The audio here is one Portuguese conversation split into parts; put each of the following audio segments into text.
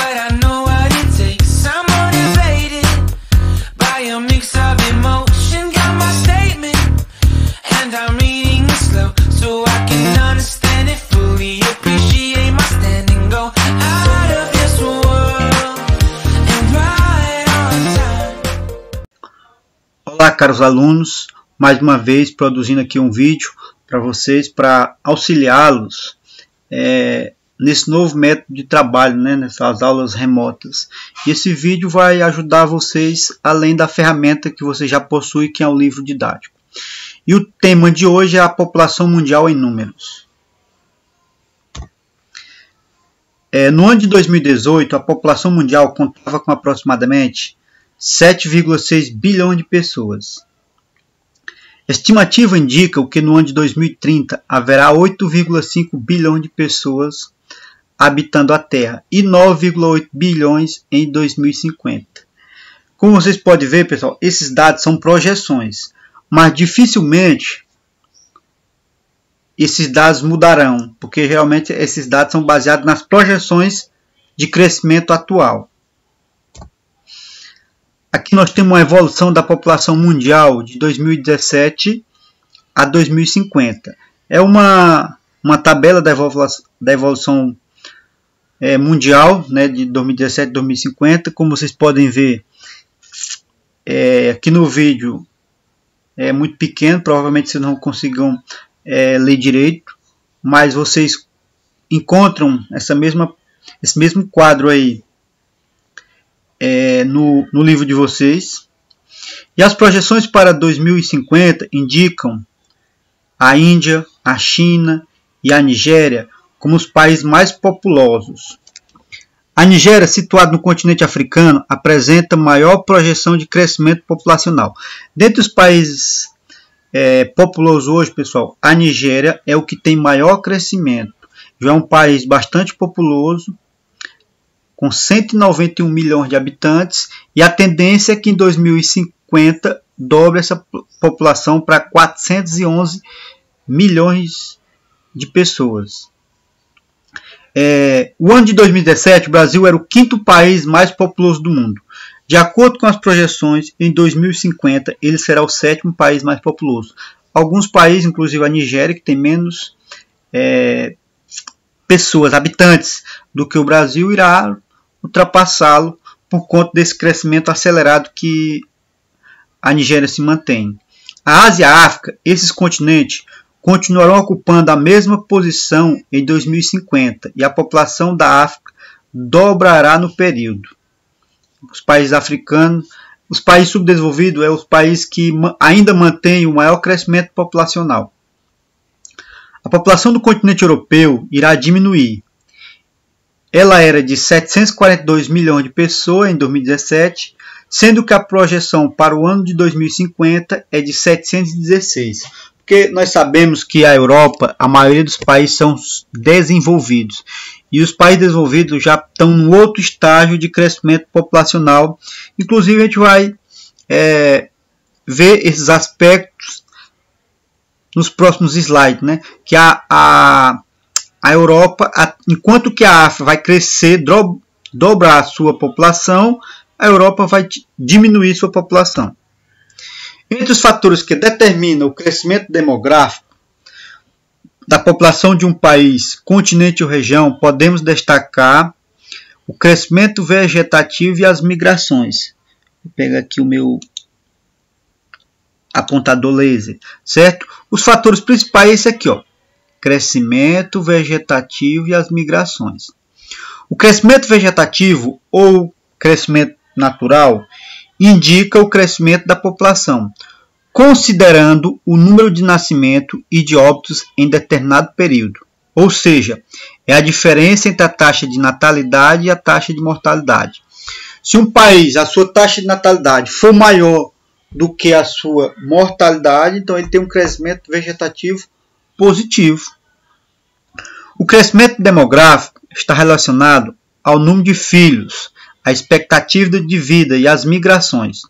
but I know what it takes. I'm motivated by a mix of emotion. Got my statement, and I'm reading it slow so I can understand it fully. Appreciate my stand and go out of this world and right on time. Olá, caros alunos, mais uma vez produzindo aqui um vídeo para vocês, para auxiliá-los nesse novo método de trabalho, nessas aulas remotas. E esse vídeo vai ajudar vocês além da ferramenta que você já possui, que é o livro didático. E o tema de hoje é a população mundial em números. No ano de 2018, a população mundial contava com aproximadamente 7,6 bilhões de pessoas. A estimativa indica que no ano de 2030 haverá 8,5 bilhões de pessoas habitando a Terra e 9,8 bilhões em 2050. Como vocês podem ver, pessoal, esses dados são projeções, mas dificilmente esses dados mudarão, porque realmente esses dados são baseados nas projeções de crescimento atual. Aqui nós temos uma evolução da população mundial de 2017 a 2050. É uma tabela da evolução mundial, de 2017 a 2050. Como vocês podem ver, aqui no vídeo é muito pequeno, provavelmente vocês não consigam ler direito, mas vocês encontram esse mesmo quadro aí no livro de vocês. E as projeções para 2050 indicam a Índia, a China e a Nigéria como os países mais populosos. A Nigéria, situada no continente africano, apresenta maior projeção de crescimento populacional. Dentre os países populosos hoje, pessoal, a Nigéria é o que tem maior crescimento. Já é um país bastante populoso, com 191 milhões de habitantes, e a tendência é que em 2050 dobre essa população para 411 milhões de pessoas. O ano de 2017, o Brasil era o quinto país mais populoso do mundo. De acordo com as projeções, em 2050 ele será o sétimo país mais populoso. Alguns países, inclusive a Nigéria, que tem menos habitantes do que o Brasil, irá ultrapassá-lo por conta desse crescimento acelerado que a Nigéria se mantém. A Ásia e a África, esses continentes, continuarão ocupando a mesma posição em 2050 e a população da África dobrará no período. Os países africanos, os países subdesenvolvidos, os países que ainda mantêm o maior crescimento populacional. A população do continente europeu irá diminuir. Ela era de 742 milhões de pessoas em 2017, sendo que a projeção para o ano de 2050 é de 716. Porque nós sabemos que a Europa, a maioria dos países são desenvolvidos. E os países desenvolvidos já estão no outro estágio de crescimento populacional. Inclusive a gente vai ver esses aspectos nos próximos slides, que a Europa, enquanto que a África vai crescer, dobrar a sua população, a Europa vai diminuir sua população. Entre os fatores que determinam o crescimento demográfico da população de um país, continente ou região, podemos destacar o crescimento vegetativo e as migrações. Vou pegar aqui o meu apontador laser, certo? Os fatores principais é esse aqui, crescimento vegetativo e as migrações. O crescimento vegetativo ou crescimento natural indica o crescimento da população, considerando o número de nascimento e de óbitos em determinado período. Ou seja, é a diferença entre a taxa de natalidade e a taxa de mortalidade. Se um país, a sua taxa de natalidade for maior do que a sua mortalidade, então ele tem um crescimento vegetativo positivo. O crescimento demográfico está relacionado ao número de filhos, a expectativa de vida e as migrações.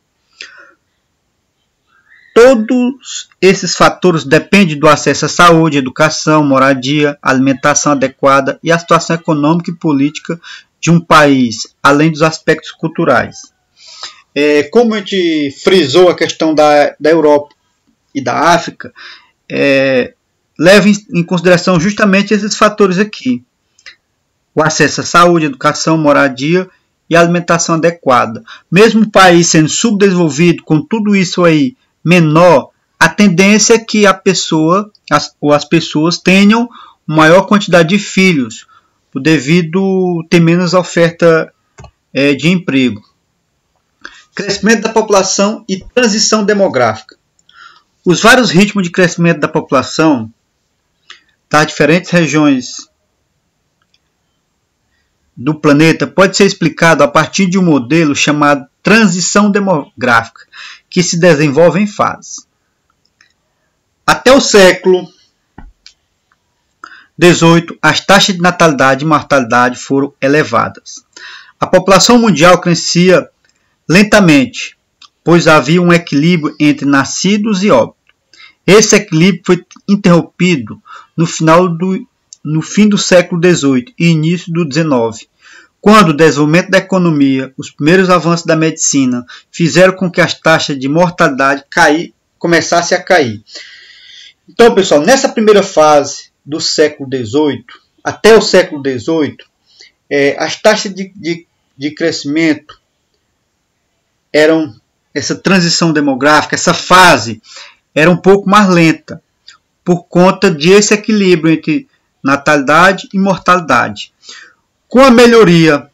Todos esses fatores dependem do acesso à saúde, educação, moradia, alimentação adequada e a situação econômica e política de um país, além dos aspectos culturais. Como a gente frisou a questão da Europa e da África, leva em consideração justamente esses fatores aqui. O acesso à saúde, educação, moradia e alimentação adequada. Mesmo o país sendo subdesenvolvido, com tudo isso aí menor, a tendência é que as pessoas tenham maior quantidade de filhos, devido ter menos oferta de emprego. Crescimento da população e transição demográfica. Os vários ritmos de crescimento da população das diferentes regiões do planeta pode ser explicado a partir de um modelo chamado transição demográfica, que se desenvolve em fases. Até o século XVIII, as taxas de natalidade e mortalidade foram elevadas. A população mundial crescia lentamente, pois havia um equilíbrio entre nascidos e óbitos. Esse equilíbrio foi interrompido no fim do século XVIII e início do XIX, quando o desenvolvimento da economia, os primeiros avanços da medicina fizeram com que as taxas de mortalidade começassem a cair. Então, pessoal, nessa primeira fase do século XVIII, até o século XVIII, as taxas de crescimento essa transição demográfica, essa fase, era um pouco mais lenta, por conta desse equilíbrio entre natalidade e mortalidade. Com a melhoria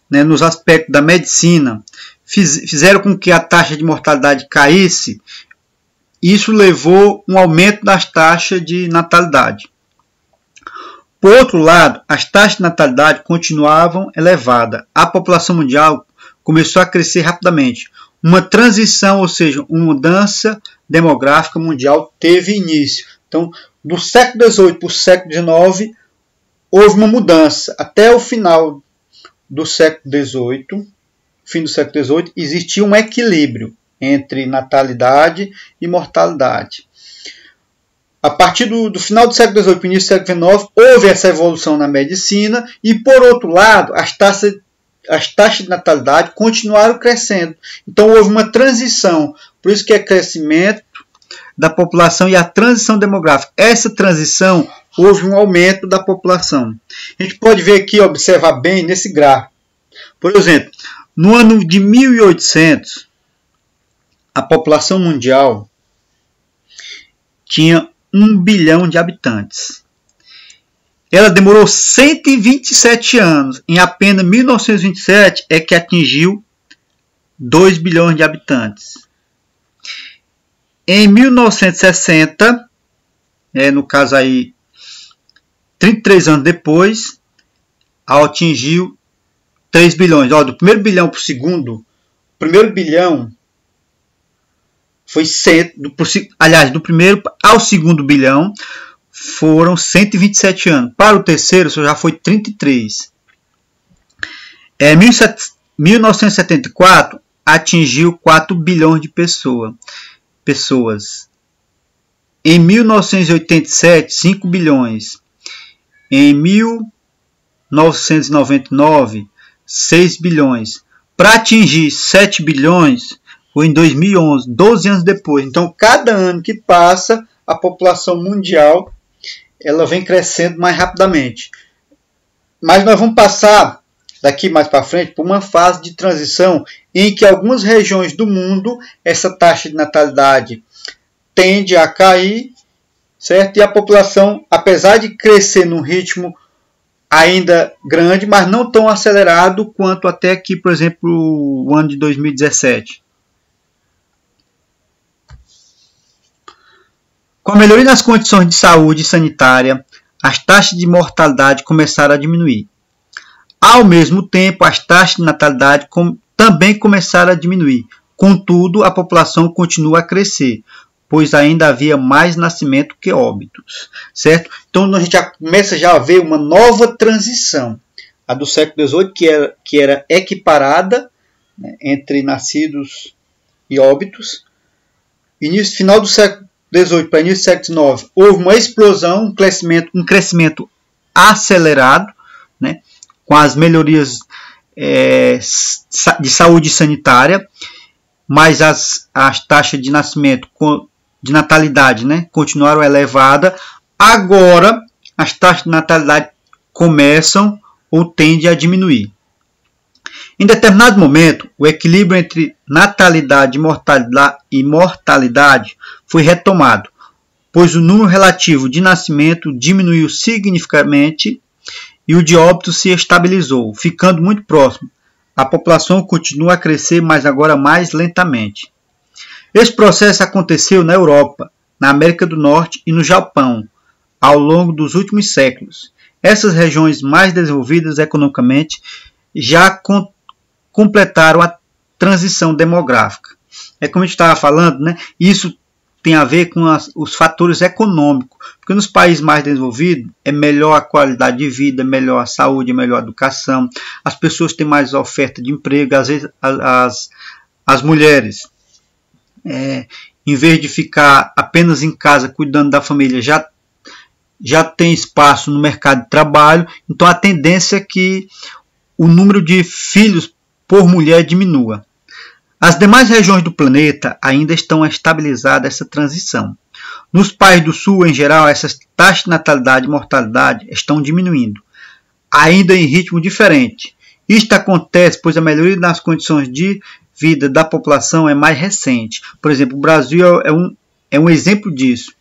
nos aspectos da medicina, fizeram com que a taxa de mortalidade caísse. Isso levou a um aumento das taxas de natalidade. Por outro lado, as taxas de natalidade continuavam elevadas. A população mundial começou a crescer rapidamente. Uma transição, ou seja, uma mudança demográfica mundial teve início. Então, do século XVIII para o século XIX, houve uma mudança. Até o final do século XVIII, fim do século XVIII, existia um equilíbrio entre natalidade e mortalidade. A partir do final do século XVIII para o início do século XIX, houve essa evolução na medicina e, por outro lado, as taxas de natalidade continuaram crescendo. Então, houve uma transição. Por isso que é crescimento da população e a transição demográfica. Essa transição, houve um aumento da população. A gente pode ver aqui, observar bem nesse gráfico. Por exemplo, no ano de 1800, a população mundial tinha 1 bilhão de habitantes. Ela demorou 127 anos. Em apenas 1927 é que atingiu 2 bilhões de habitantes. Em 1960, no caso aí, 33 anos depois, atingiu 3 bilhões. Do primeiro bilhão para o segundo, o primeiro bilhão foi do primeiro ao segundo bilhão foram 127 anos. Para o terceiro, já foi 33. Em 1974, atingiu 4 bilhões de pessoas. Em 1987, 5 bilhões. Em 1999, 6 bilhões. Para atingir 7 bilhões, foi em 2011, 12 anos depois. Então, cada ano que passa, a população mundial ela vem crescendo mais rapidamente. Mas nós vamos passar, daqui mais para frente, por uma fase de transição em que algumas regiões do mundo, essa taxa de natalidade tende a cair, certo? E a população, apesar de crescer num ritmo ainda grande, mas não tão acelerado quanto até aqui, por exemplo, o ano de 2017. Com a melhoria nas condições de saúde sanitária, as taxas de mortalidade começaram a diminuir. Ao mesmo tempo, as taxas de natalidade também começaram a diminuir. Contudo, a população continua a crescer, pois ainda havia mais nascimento que óbitos, certo? Então a gente já começa a ver uma nova transição. A do século XVIII, que era equiparada, entre nascidos e óbitos. final do século XVIII para início do século XIX, houve uma explosão, um crescimento acelerado, né, com as melhorias de saúde sanitária, mas as taxas de nascimento, de natalidade, né, continuaram elevadas. Agora, as taxas de natalidade começam ou tendem a diminuir. Em determinado momento, o equilíbrio entre natalidade e mortalidade foi retomado, pois o número relativo de nascimento diminuiu significativamente e o de óbito se estabilizou, ficando muito próximo. A população continua a crescer, mas agora mais lentamente. Esse processo aconteceu na Europa, na América do Norte e no Japão, ao longo dos últimos séculos. Essas regiões mais desenvolvidas economicamente já completaram a transição demográfica. É como a gente estava falando, né? Isso tem a ver com os fatores econômicos, porque nos países mais desenvolvidos é melhor a qualidade de vida, melhor a saúde, melhor a educação, as pessoas têm mais oferta de emprego, às vezes as mulheres, em vez de ficar apenas em casa cuidando da família, já tem espaço no mercado de trabalho, então a tendência é que o número de filhos por mulher diminua. As demais regiões do planeta ainda estão a estabilizar essa transição. Nos países do Sul, em geral, essas taxas de natalidade e mortalidade estão diminuindo, ainda em ritmo diferente. Isto acontece pois a melhoria das condições de vida da população é mais recente. Por exemplo, o Brasil é um exemplo disso.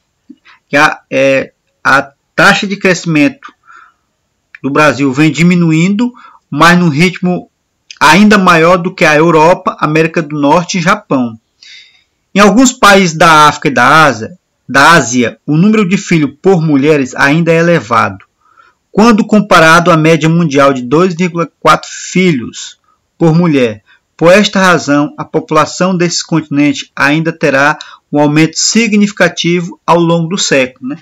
Que a taxa de crescimento do Brasil vem diminuindo, mas num ritmo ainda maior do que a Europa, América do Norte e Japão. Em alguns países da África e da Ásia, o número de filhos por mulheres ainda é elevado, quando comparado à média mundial de 2,4 filhos por mulher. Por esta razão, a população desses continentes ainda terá um aumento significativo ao longo do século, né?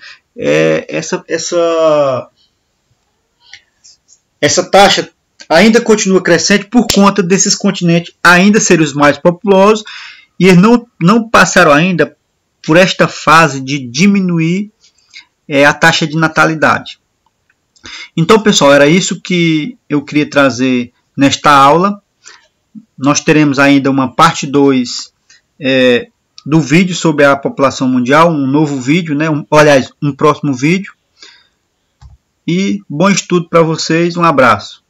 Essa taxa ainda continua crescente por conta desses continentes ainda serem os mais populosos e eles não passaram ainda por esta fase de diminuir a taxa de natalidade. Então, pessoal, era isso que eu queria trazer nesta aula. Nós teremos ainda uma parte 2 do vídeo sobre a população mundial, um novo vídeo, né? Um próximo vídeo. E bom estudo para vocês, um abraço.